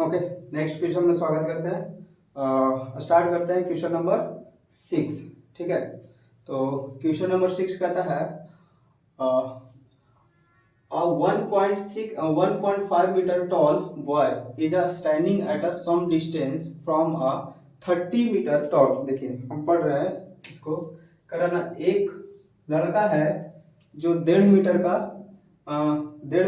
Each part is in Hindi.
ओके, नेक्स्ट क्वेश्चन में स्वागत करते हैं। स्टार्ट करते हैं क्वेश्चन नंबर 6। ठीक है, तो क्वेश्चन नंबर 6 कहता है a 1.5 meter tall boy is standing at a some distance from a 30 meter tall। देखिए हम पढ़ रहे हैं इसको कराना। एक लड़का है जो 1.5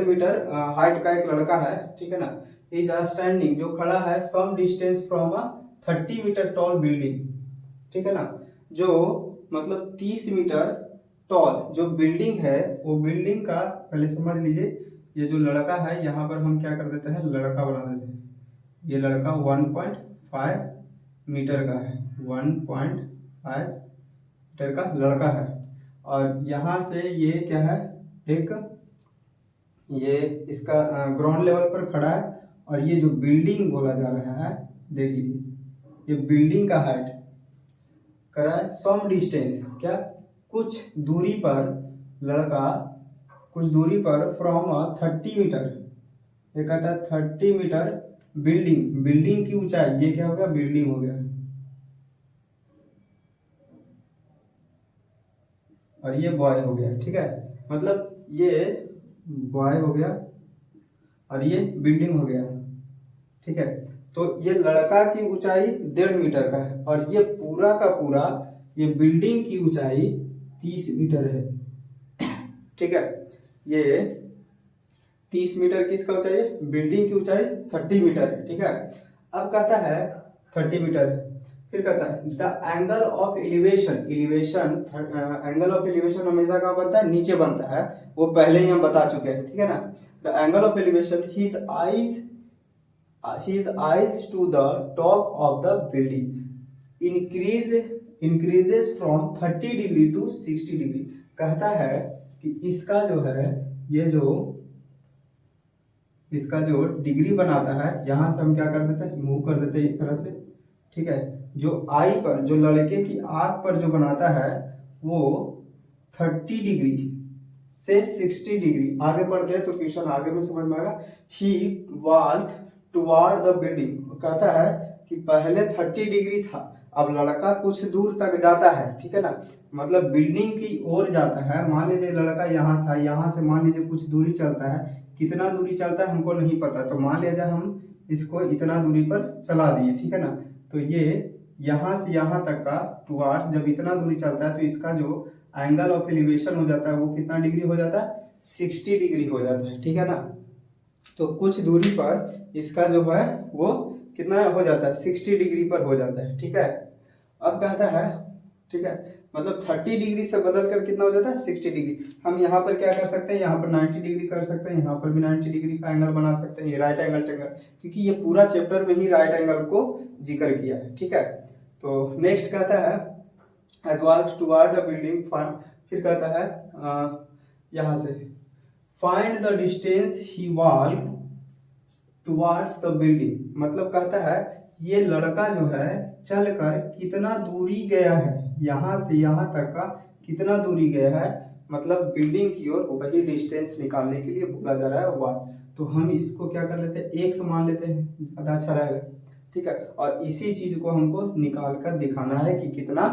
मीटर हाइट का एक लड़का है, ठीक है ना। इज स्टैंडिंग जो खड़ा है some distance from a 30 meter tall building, ठीक है ना। जो मतलब 30 मीटर टॉल जो बिल्डिंग है, वो बिल्डिंग का पहले समझ लीजिए। ये जो लड़का है यहाँ पर हम क्या कर देते हैं, लड़का बना देते हैं। ये लड़का 1.5 मीटर का है, 1.5 मीटर का लड़का है। और यहाँ से ये क्या है, एक ये इसका ग्राउंड लेवल पर खड़ा है। और ये जो बिल्डिंग बोला जा रहा है, देख लीजिए, ये बिल्डिंग का हाइट करा है सम डिस्टेंस, क्या कुछ दूरी पर, लड़का कुछ दूरी पर फ्रॉम 30 मीटर। ये कहता है 30 मीटर बिल्डिंग, बिल्डिंग की ऊंचाई, ये क्या हो गया, बिल्डिंग हो गया। और ये बॉय हो गया, ठीक है। मतलब ये बॉय हो गया और ये बिल्डिंग हो गया, ठीक है। तो ये लड़का की ऊंचाई 1.5 मीटर का है और ये पूरा का पूरा ये बिल्डिंग की ऊंचाई 30 मीटर है, ठीक है। ये 30 मीटर किसका ऊंचाई है, बिल्डिंग की ऊंचाई 30 मीटर है, ठीक है। अब कहता है 30 मीटर है, फिर कहता है the angle of elevation, angle of elevation हमेशा कहाँ बनता है, नीचे बनता है। वो पहले ही हम बता चुके हैं, ठीक है ना। The angle of elevation his eyes to the top of the building increases from 30 degree to 60 degree. कहता है कि इसका जो है, ये जो इसका जो डिग्री बनाता है, यहां से हम क्या कर देते हैं, मूव कर देते हैं इस तरह से, ठीक है। जो आई पर, जो लड़के की आंख पर जो बनाता है, वो 30 डिग्री से 60 डिग्री आगे बढ़ते हैं। तो क्वेश्चन आगे में समझ में आएगा। ही वॉक्स टुवार्ड द बिल्डिंग, कहता है कि पहले 30 डिग्री था, अब लड़का कुछ दूर तक जाता है, ठीक है ना। मतलब बिल्डिंग की ओर जाता है। मान लीजिए लड़का यहाँ था, यहाँ से मान लीजिए कुछ दूरी चलता है, कितना दूरी चलता है हमको नहीं पता, तो मान लीजिए हम इसको इतना दूरी पर चला दिए, ठीक है ना। तो ये यहाँ से यहाँ तक का टुवार्ड जब इतना दूरी चलता है, तो इसका जो एंगल ऑफ एलिवेशन हो जाता है वो कितना डिग्री हो जाता है, 60 डिग्री हो जाता है, ठीक है ना। तो कुछ दूरी पर इसका जो है वो कितना हो जाता है, 60 डिग्री पर हो जाता है, ठीक है। अब कहता है, ठीक है, मतलब 30 डिग्री से बदल कर कितना हो जाता है, 60 डिग्री। हम यहाँ पर क्या कर सकते हैं, यहाँ पर 90 डिग्री कर सकते हैं, यहाँ पर भी 90 डिग्री का एंगल बना सकते हैं। ये राइट एंगल टेंगल, क्योंकि ये पूरा चैप्टर में ही राइट एंगल को जिक्र किया है, ठीक है। तो नेक्स्ट कहता है as walks toward the building, फिर कहता है यहाँ से find the distance he walked towards the building। मतलब कहता है ये लड़का जो है चलकर कितना दूरी गया है, यहाँ से यहाँ तक का कितना दूरी गया है, मतलब बिल्डिंग की ओर, वही डिस्टेंस निकालने के लिए बोला जा रहा है वॉक। तो हम इसको क्या कर लेते हैं, एक समान लेते हैं, ज़्यादा अच्छा रहेगा, ठीक है। और इसी चीज को हमको निकाल कर दिखाना है कि कितना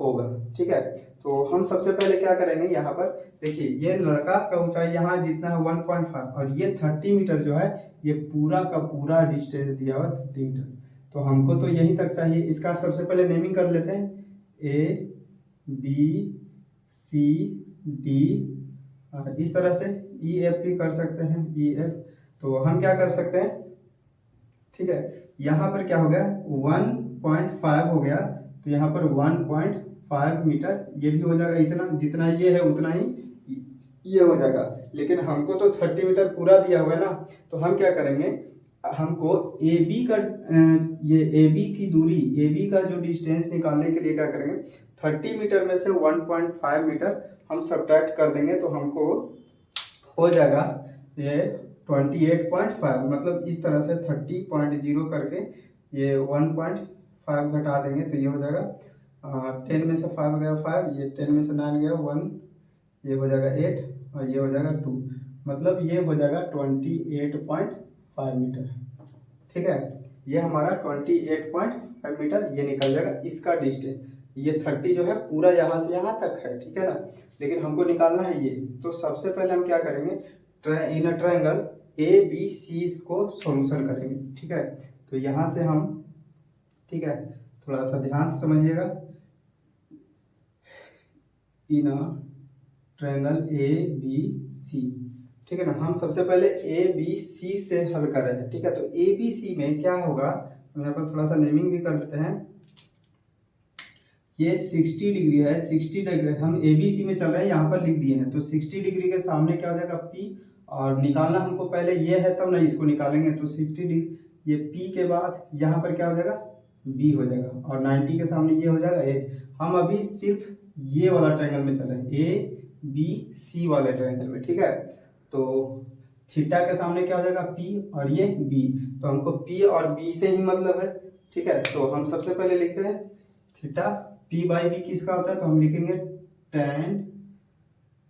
होगा, ठीक है। तो हम सबसे पहले क्या करेंगे, यहाँ पर देखिए ये लड़का का ऊंचाई यहाँ जितना है 1.5 और ये 30 मीटर जो है, ये पूरा का पूरा डिस्टेंस दिया हुआ 30 मीटर। तो हमको तो यहीं तक चाहिए। इसका सबसे पहले नेमिंग कर लेते हैं, ए बी सी डी, इस तरह से ई एफ भी कर सकते हैं, ई एफ। तो हम क्या कर सकते हैं, ठीक है, यहाँ पर क्या हो गया 1.5 हो गया, तो यहाँ पर 1.5 मीटर, ये भी हो जाएगा, इतना जितना ये है उतना ही ये हो जाएगा। लेकिन हमको तो 30 मीटर पूरा दिया हुआ है ना, तो हम क्या करेंगे, हमको ए बी का ये ए बी की दूरी, ए बी का जो डिस्टेंस निकालने के लिए क्या करेंगे, 30 मीटर में से 1.5 मीटर हम सब्ट्रैक्ट कर देंगे, तो हमको हो जाएगा ये 28.5। मतलब इस तरह से 30.0 करके ये 1.5 घटा देंगे, तो ये हो जाएगा 10 में से 5 गया 5, ये 10 में से 9 गया 1, ये हो जाएगा 8 और ये हो जाएगा 2। मतलब ये हो जाएगा 28.5 मीटर, ठीक है। ये हमारा 28.5 मीटर ये निकल जाएगा इसका डिस्टेंस। ये 30 जो है पूरा यहाँ से यहाँ तक है, ठीक है ना, लेकिन हमको निकालना है ये। तो सबसे पहले हम क्या करेंगे, इन a triangle A B C इसको सॉल्यूशन करेंगे, ठीक है। तो यहाँ से हम, ठीक है, थोड़ा सा ध्यान से समझिएगा, इन a triangle A B C, ठीक है ना। हम सबसे पहले ए बी सी से हल कर रहे हैं, ठीक है। तो ए बी सी में क्या होगा, हम यहाँ पर थोड़ा सा नेमिंग भी कर देते हैं। ये 60 डिग्री है, 60 डिग्री हम ए बी सी में चल रहे हैं, यहाँ पर लिख दिए हैं। तो 60 डिग्री के सामने क्या हो जाएगा, पी, और निकालना हमको पहले ये है तब नहीं इसको निकालेंगे। तो 60 डिग्री ये पी के बाद यहाँ पर क्या हो जाएगा, बी हो जाएगा, और 90 के सामने ये हो जाएगा एच। हम अभी सिर्फ ये वाला ट्रायंगल में चल रहे हैं, ए बी सी वाले ट्रायंगल में, ठीक है। तो थीटा के सामने क्या हो जाएगा, पी, और ये बी। तो हमको पी और बी से ही मतलब है, ठीक है। तो हम सबसे पहले लिखते हैं थीटा, पी बाई बी किसका होता है, तो हम लिखेंगे tan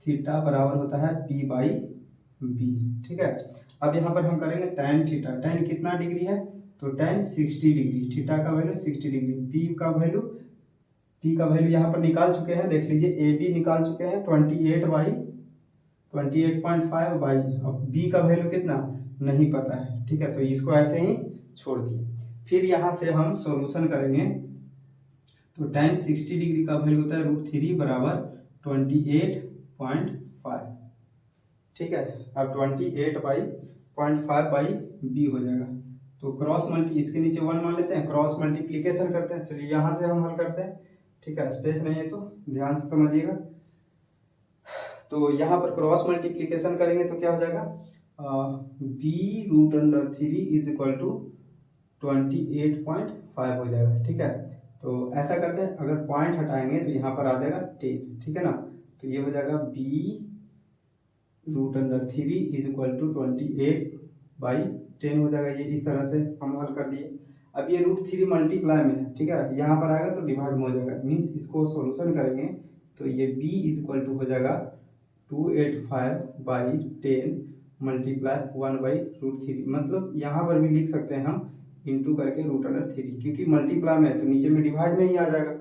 थीटा बराबर होता है पी बाई बी, ठीक है। अब यहाँ पर हम करेंगे tan थीटा, tan कितना डिग्री है, तो tan 60 डिग्री, थीटा का वैल्यू 60 डिग्री, पी का वैल्यू यहाँ पर निकाल चुके हैं, देख लीजिए, ए बी निकाल चुके हैं 28.5 बाई, अब बी का वैल्यू कितना नहीं पता है, ठीक है। तो इसको ऐसे ही छोड़ दिए। फिर यहाँ से हम सॉल्यूशन करेंगे, तो tan 60 डिग्री का वैल्यू होता है √3 बराबर 28.5, ठीक है। अब 28.5 बाई बी हो जाएगा। तो क्रॉस मल्टी, इसके नीचे 1 मान लेते हैं, क्रॉस मल्टीप्लीकेशन करते हैं। चलिए यहाँ से हम हल करते हैं, ठीक है, स्पेस नहीं है तो ध्यान से समझिएगा। तो यहाँ पर क्रॉस मल्टीप्लीकेशन करेंगे तो क्या हो जाएगा, b√3 इज इक्वल टू 28.5 हो जाएगा, ठीक है। तो ऐसा करते हैं, अगर पॉइंट हटाएंगे तो यहाँ पर आ जाएगा 10, ठीक है ना। तो ये हो जाएगा b√3 इज इक्वल टू 28/10 हो जाएगा। ये इस तरह से हम हल कर दिए। अब ये √3 मल्टीप्लाई में है, ठीक है, यहाँ पर आएगा तो डिवाइड में हो जाएगा, मीन्स इसको सॉल्यूशन करेंगे तो ये b इज इक्वल टू हो जाएगा 285/10 मल्टीप्लाई 1/√3, मतलब यहाँ पर भी लिख सकते हैं हम इंटू करके √3, क्योंकि मल्टीप्लाई में है तो नीचे में डिवाइड में ही आ जाएगा,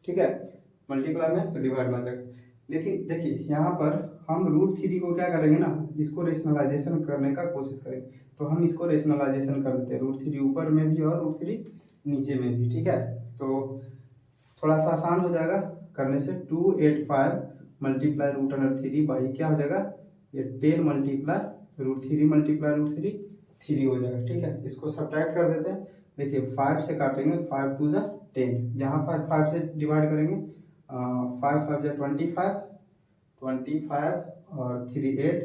ठीक है, मल्टीप्लाई में तो डिवाइड में आ जाएगा। लेकिन देखिए यहाँ पर हम √3 को क्या करेंगे ना, इसको रेशनलाइजेशन करने का कोशिश करेंगे। तो हम इसको रेशनलाइजेशन कर देते हैं, √3 ऊपर में भी और √3 नीचे में भी, ठीक है। तो थोड़ा सा आसान हो जाएगा करने से, 285 मल्टीप्लाई √3 बाई क्या हो जाएगा, ये 10 मल्टीप्लाई √3 मल्टीप्लाई √3 3 हो जाएगा, ठीक है। इसको सब्ट्रैक्ट कर देते हैं, देखिए 5 से काटेंगे, 5 2 जा 10, यहाँ पर 5 से डिवाइड करेंगे, 5 5 जा 25 और 3 8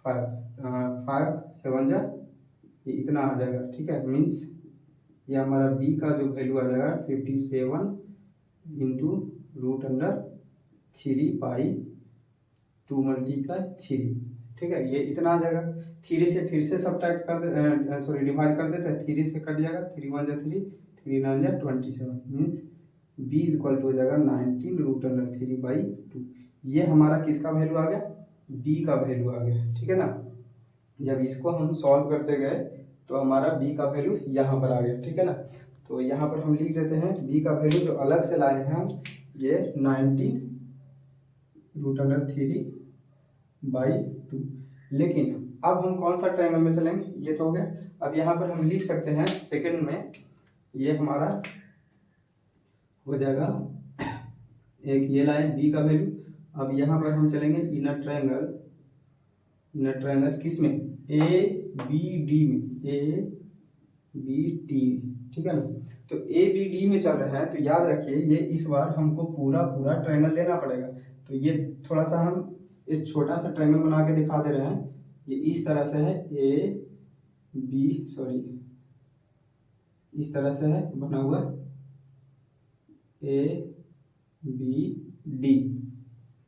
5 5 7 जा ये इतना आ जाएगा, ठीक है। मीन्स ये हमारा b का जो वैल्यू आ जाएगा 57 इंटू √3/2 मल्टीप्लाई 3, ठीक है, ये इतना आ जाएगा। 3 से फिर से सब्ट्रैक्ट कर दे, सॉरी डिवाइड कर देते हैं, 3 से कट जाएगा, 3 1 जा 3, 3 9 जा 27, means b is equal to हो जाएगा 19 √3/2। ये हमारा किसका वैल्यू आ गया, b का वैल्यू आ गया, ठीक है ना। जब इसको हम सॉल्व करते गए तो हमारा b का वैल्यू यहाँ पर आ गया, ठीक है ना। तो यहाँ पर हम लिख देते हैं b का वैल्यू जो अलग से लाए हैं हम, ये 19 √3/2। लेकिन अब हम कौन सा ट्रायंगल में चलेंगे, ये तो हो गया। अब यहाँ पर हम लिख सकते हैं सेकंड में, ये हमारा हो जाएगा, एक ये लाए b का वैल्यू। अब यहाँ पर हम चलेंगे इनर ट्रायंगल किस में, ए बी डी में, ए बी डी, ठीक है ना। तो ए बी डी में चल रहे हैं, तो याद रखिए ये इस बार हमको पूरा ट्रायंगल लेना पड़ेगा। तो ये थोड़ा सा हम एक छोटा सा ट्रायंगल बना के दिखा दे रहे हैं, ये इस तरह से है, ए बी सॉरी इस तरह से है बना हुआ, ए बी डी,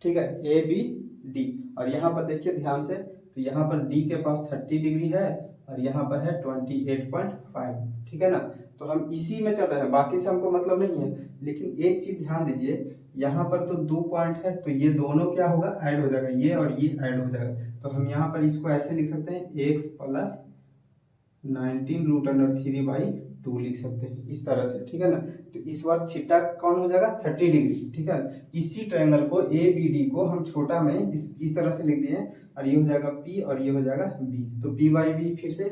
ठीक है, ए बी डी। और यहाँ पर देखिए ध्यान से, तो यहाँ पर डी के पास 30 डिग्री है और यहाँ पर है 28.5, ठीक है ना। तो हम इसी में चल रहे हैं, बाकी से हमको मतलब नहीं है। लेकिन एक चीज ध्यान दीजिए, यहाँ पर तो 2 पॉइंट है, तो ये दोनों क्या होगा, ऐड हो जाएगा, ये और ये ऐड हो जाएगा। तो हम यहाँ पर इसको ऐसे लिख सकते हैं x प्लस 19√3/2 लिख सकते हैं इस तरह से, ठीक है ना। तो इस बार थीटा कौन हो जाएगा 30 डिग्री, ठीक है। इसी ट्रायंगल को ए बी डी को हम छोटा में इस तरह से लिख दिए और ये हो जाएगा पी और ये हो जाएगा बी। तो पी बाई बी फिर से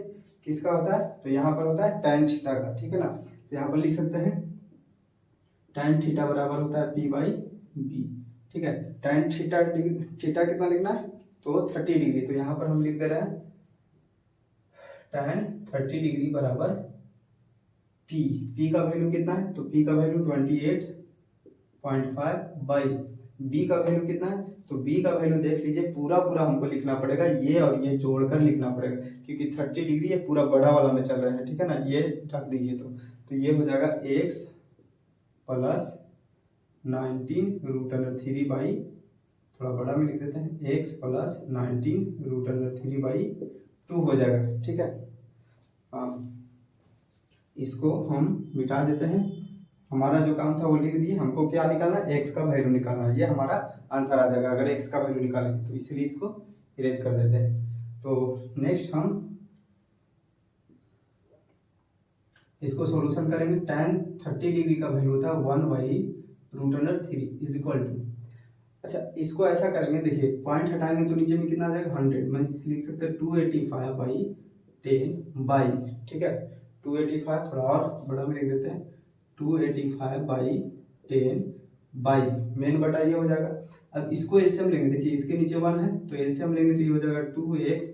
किसका होता है, तो यहाँ पर होता है tan थीटा का, ठीक है ना। तो यहाँ पर लिख सकते हैं tan थीटा बराबर होता है पी बाई बी, ठीक है। tan थीटा थीटा कितना लिखना है, तो 30 डिग्री। तो यहाँ पर हम लिख दे रहे हैं tan 30 डिग्री बराबर P। P का वैल्यू कितना है, तो P का वैल्यू 28.5 बाई B का वैल्यू कितना है, तो B का वैल्यू देख लीजिए, पूरा पूरा हमको लिखना पड़ेगा, ये और ये जोड़कर लिखना पड़ेगा क्योंकि 30 डिग्री ये पूरा बड़ा वाला में चल रहा है, ठीक है ना। ये रख दीजिए तो ये हो जाएगा x प्लस 19√3 बाई, थोड़ा बड़ा में लिख देते हैं, x प्लस 19√3 बाई 2 हो जाएगा, ठीक है। इसको हम मिटा देते हैं, हमारा जो काम था वो लिख दिए। हमको क्या निकालना है, x का वैल्यू निकालना है, ये हमारा आंसर आ जाएगा अगर x का वैल्यू निकालेंगे, तो इसलिए इसको इरेज कर देते हैं। तो नेक्स्ट हम इसको सॉल्यूशन करेंगे। tan 30 डिग्री का वैल्यू होता है 1/√3 इज इक्वल टू, अच्छा इसको ऐसा करेंगे, देखिए पॉइंट हटाएंगे तो नीचे में कितना आ जाएगा 100, मैं लिख सकते हैं 285/10 बाई, ठीक है 285, थोड़ा और बड़ा में लिख देते हैं 285/10 बाई मेन बटा ये हो जाएगा। अब इसको एलसीएम लेंगे, देखिए इसके नीचे 1 है तो एलसीएम लेंगे तो ये हो जाएगा 2x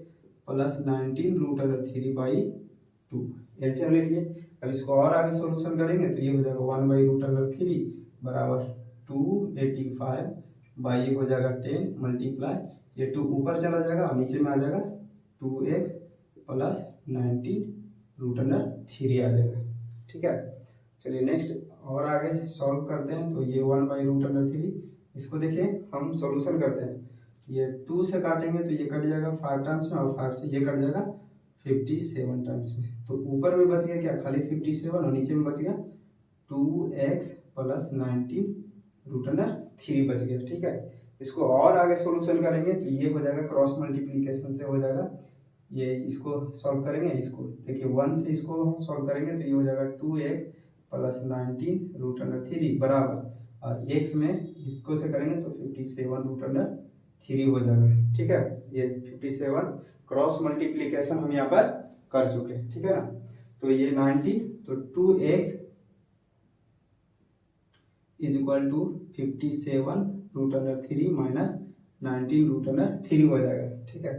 प्लस 19√3/2, एलसीएम ले लिए। अब इसको और आगे सॉल्यूशन करेंगे तो ये हो जाएगा 1/√3 बराबर 285 बाई ये हो जाएगा 10 मल्टीप्लाई, ये 2 ऊपर चला जाएगा और नीचे में आ जाएगा 2x प्लस 19√3 आ जाएगा, ठीक है। चलिए नेक्स्ट और आगे सॉल्व करते हैं। तो ये 1/√3, इसको देखिए हम सॉल्यूशन करते हैं, ये 2 से काटेंगे तो ये कट जाएगा 5 टाइम्स में और 5 से ये कट जाएगा 57 टाइम्स में। तो ऊपर में बच गया क्या, खाली 57 और नीचे में बच गया 2x प्लस 19√3 बच गया, ठीक है। इसको और आगे सॉल्यूशन करेंगे तो ये हो जाएगा क्रॉस मल्टीप्लिकेशन से हो जाएगा, ये इसको सॉल्व करेंगे, इसको देखिए 1 से इसको सॉल्व करेंगे तो ये हो जाएगा 2x प्लस 19√3 बराबर, और x में इसको से करेंगे तो 57√3 हो जाएगा, ठीक है। ये 57 क्रॉस मल्टीप्लिकेशन हम यहाँ पर कर चुके हैं, ठीक है ना। तो ये 19, तो 2x is equal to 57√3 minus 19√3 हो जाएगा, ठीक है।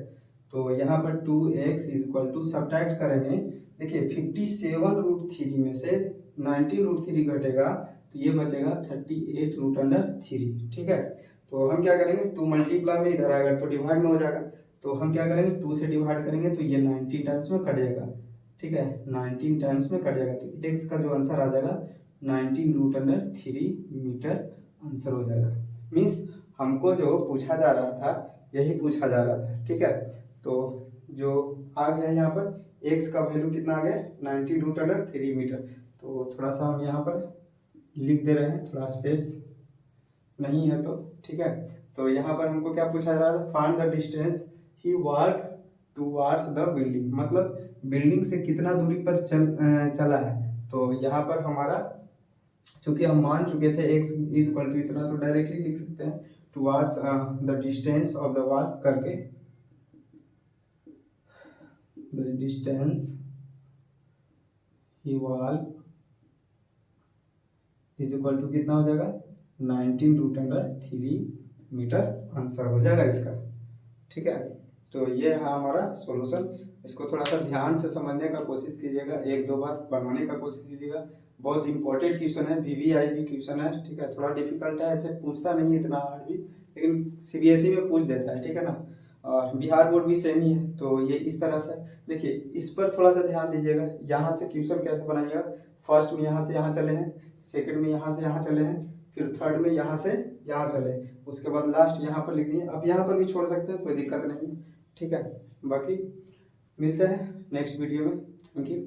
तो यहाँ पर 2x is equal to subtract करेंगे, देखिए 57√3 में से 19√3 घटेगा तो ये बचेगा 38√3, ठीक है। तो हम क्या करेंगे, 2 मल्टीप्लाई में इधर आएगा तो डिवाइड में हो जाएगा, तो हम क्या करेंगे 2 से डिवाइड करेंगे तो ये 90 टाइम्स में कट जाएगा, ठीक है 19 टाइम्स में कट जाएगा। तो x का जो आंसर आ जाएगा 19√3 मीटर आंसर हो जाएगा। मीन्स हमको जो पूछा जा रहा था यही पूछा जा रहा था, ठीक है। तो जो आ गया यहाँ पर x का वैल्यू कितना आ गया 19√3 मीटर। तो थोड़ा सा हम यहाँ पर लिख दे रहे हैं, थोड़ा स्पेस नहीं है तो, ठीक है। तो यहाँ पर हमको क्या पूछा जा रहा था, find the distance he walk towards the building, मतलब बिल्डिंग से कितना दूरी पर चला है। तो यहाँ पर हमारा चूंकि हम मान चुके थे x इज इक्वल टू इतना, तो डायरेक्टली लिख सकते हैं towards the distance of the wall करके, द डिस्टेंस ही वॉल इज इक्वल टू कितना हो जाएगा 19√3 मीटर आंसर हो जाएगा इसका, ठीक है। तो ये है हमारा सॉल्यूशन। इसको थोड़ा सा ध्यान से समझने का कोशिश कीजिएगा, 1-2 बार बनवाने का कोशिश कीजिएगा। बहुत इंपॉर्टेंट क्वेश्चन है, VVIP क्वेश्चन है, ठीक है। थोड़ा डिफिकल्ट है, ऐसे पूछता नहीं है इतना हार्ड भी, लेकिन CBSE में पूछ देता है, ठीक है ना। और बिहार बोर्ड भी सेम ही है। तो ये इस तरह से देखिए, इस पर थोड़ा सा ध्यान दीजिएगा। यहाँ से क्वेश्चन कैसे बनाइएगा, फर्स्ट में यहाँ से यहाँ चले हैं, सेकंड में यहाँ से यहाँ चले हैं, फिर थर्ड में यहाँ से यहाँ चले, उसके बाद लास्ट यहाँ पर लिख दिए। अब यहाँ पर भी छोड़ सकते हैं, कोई दिक्कत नहीं, ठीक है। बाकी मिलते हैं नेक्स्ट वीडियो में, थैंक यू।